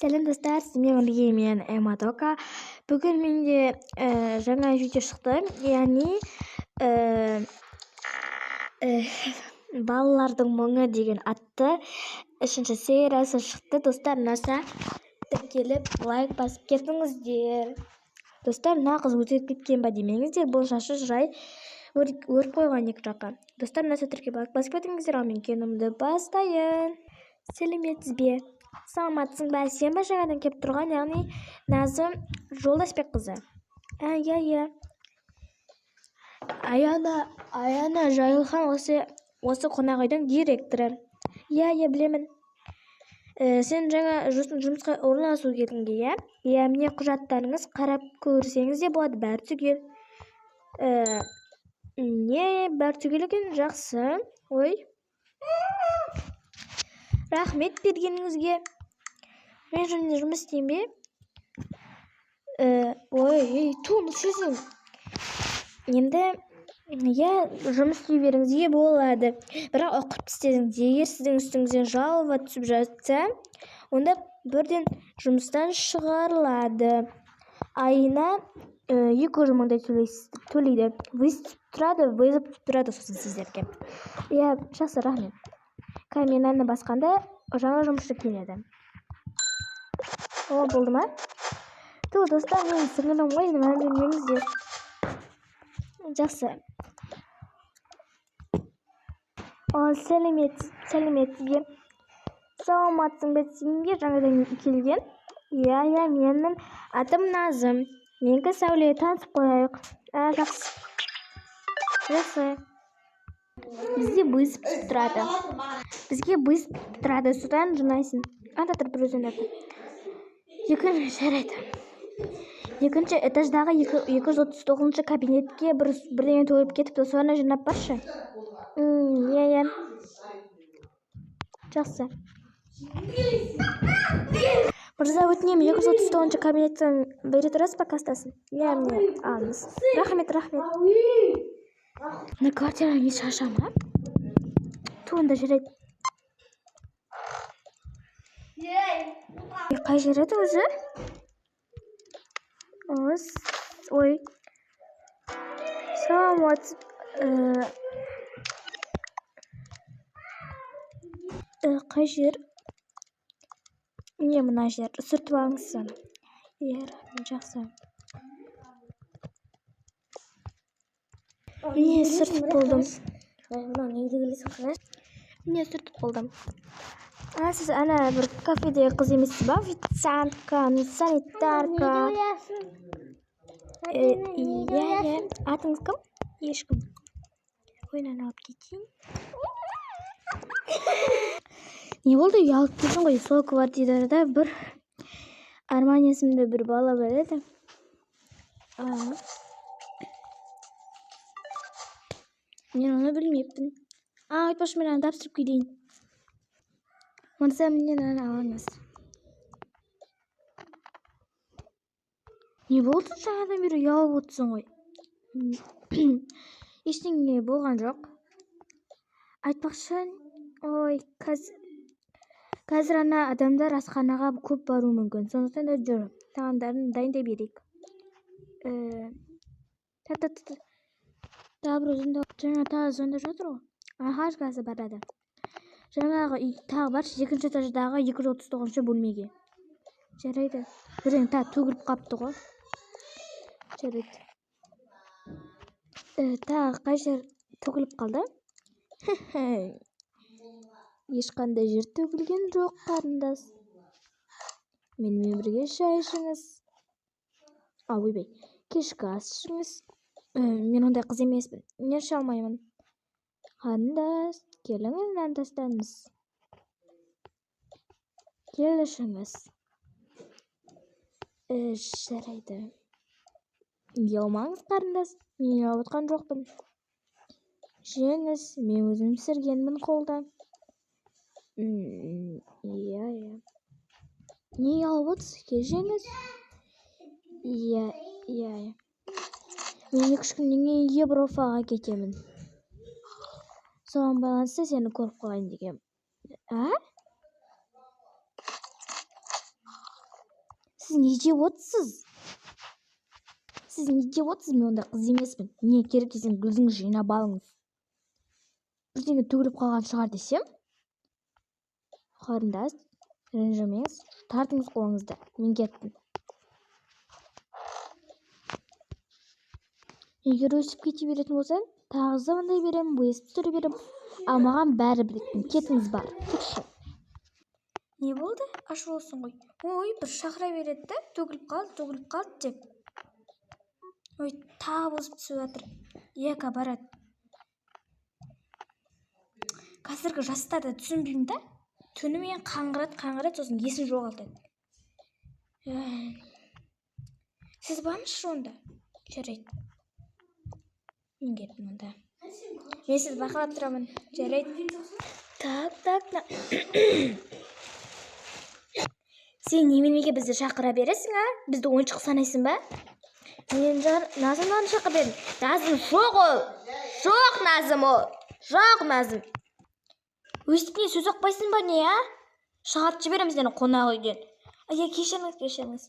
Сәлем достар, сізбен бірге мен Эмадока. Бүгін менде жаңа видео шықты, яғни балалардың мұңы деген атты 3-ші сериясы шықты. Достар, наса тіркеліп лайк басып кетіңіздер. Достар, нағыз өзгеріп кеткен ба демеңіздер, бұл шашы жай өріп қойған екі жаққа. Достар, наса тіркеліп лайк басып кетіңіздер, ал мен киномды бастайын. Сәлеметсіз бе? Саламатсың ба? Сен бе жаңадан келіп тұрған, яғни Назым Жолдасбекқызы? Иә. Аяна Жайылхан осы қонақүйдің директоры. Иә, білемін. Сен жаңа жұмысқа орналасу келдің, иә? Иә, міне құжаттарыңыз, қарап көрсеңіз де болады, бәрі түгел. Бәрі түгел екен, жақсы. Ой. Рахмет бергеніңізге. Мен жұмыс істейін бе? Туыңыз шешің. Енді, жұмыс істей беріңізге болады. Бірақ ұқыпты істедіңіз. Егер сіздің үстіңізден жалова түсіп жатса, онда бірден жұмыстан шығарылады. Айына 200 мыңдай төлейді. Вызып тұрады сосын сіздерге. Иә, жақсы, рахмет. Каменаны басқанда жаңа жұмысшы келеді. Болды ма? Достар, мен сіңілім ғой, мән бермеңіздер. Жақсы. Сәлеметсіз бе? Саламатсың ба? Сен бе жаңадан келген? Иә, менің атым Назым. Менікі Сәуле, танысып қояйық. Жақсы. Бізде бұйысып тұрады. Содан жынайсың. Анда тұрып бір өзен әпі. Екінші этаждағы 239 кабинетке бірдеңе төліп кетіпті, соны жинап баршы. Иә. Жақсы. Мырза, өтінем, 239 кабинеттен бере тұрасыз ба кастасын? Иә, міне алыңыз. Рахмет. На квартира не шашама? Туында жүреді. Қай жер еді өзі? Ой. Саламатсыз. Қай жер? Міне мына жер. Сүртіп алыңызсын. Иә, жақсы. Міне сүртіп болдым. Сіз бір кафеде қыз емессіз ба? Официантка, санитарка. Иә. Атыңыз кім? Ешкім. Ойнан алып кетейін. Не болды? Ұялып кетің ғой. Сол квартирада бір Арман есімді бір бала бар еді. Мен оны білмеппін. Айтпашы, мен аны тапсырып келейін. Мырза, менен аны алыңыз. Не болды? Жаңадан бері ұялып отырсың ғой. Ештеңе болған жоқ. Айтпақшы, қазір ана адамдар асханаға көп бару мүмкін. Сондықтан да жүр. Тағамдарын дайындай берейік. Бір өзінде жаңа тағы сонда жатыр ғой. Ашқасы барады. Жаңағы тағы бар, екінші этаждағы 239 бөлмеге. Жарайды. Бірден төгіліп қапты ғой. Жарайды. Тағы қай жер төгіліп қалды? Ешқандай жер төгілген жоқ, қарындас. Менімен бірге шай ішіңіз. Ойбай, кешкі ас ішіңіз. Мен ондай қыз емеспін. Мен іше алмаймын. Қарындас, келіңіз, нан тастаңыз. Кел ішіңіз. Жарайды. Ұялмаңыз, қарындас. Мен ұялып отқан жоқпын. Жеңіз, мен өзім пісіргенмін қолда. Иә. Не ұялып отырсыз? Кел, жеңіз. Иә. Мен 2 күннен кейін Европаға кетемін. Соған байланысты сені көріп қалайын дегем. Сіз не деп отырсыз? Сіз не деп отырсыз? Мен ондай қыз емеспін. Не керек десем, өзіңіз жинап алыңыз. Бірдеңе төгіліп қалған шығар десем, қарындас, ренжімеңіз, тартыңыз қолыңызды. Мен кеттім. Егер өсіп кете беретін болсаң, тағы звондай беремін, өстіп түсіре беремін. А маған бәрі білетін. Кетіңіз бар. Кетші. Не болды? Ашулысың ғой. Ой, бір шақыра береді да, төгіліп қалды деп. Ой, тағы бұзып түсіп жатыр. Ека барады. Қазіргі жастарды түсінбеймін да. Түнімен қаңғырады, сосын есін жоғалтады. Сіз бармысыз онда? Жарайды. Мен кеттім онда. Мен сізді бақылап тұрамын. Жарайды. Так. Сен неменеге бізді шақыра бересің, а? Бізді ойыншық санайсың ба? Мен Назымнан шақыра бердім. Назым жоқ ол. Жоқ Назым ол. Жоқ Назым. Өстіп не сөз оқпайсың ба не, а? Шығарып жіберемін сені қонақ үйден. Кешіріңіз.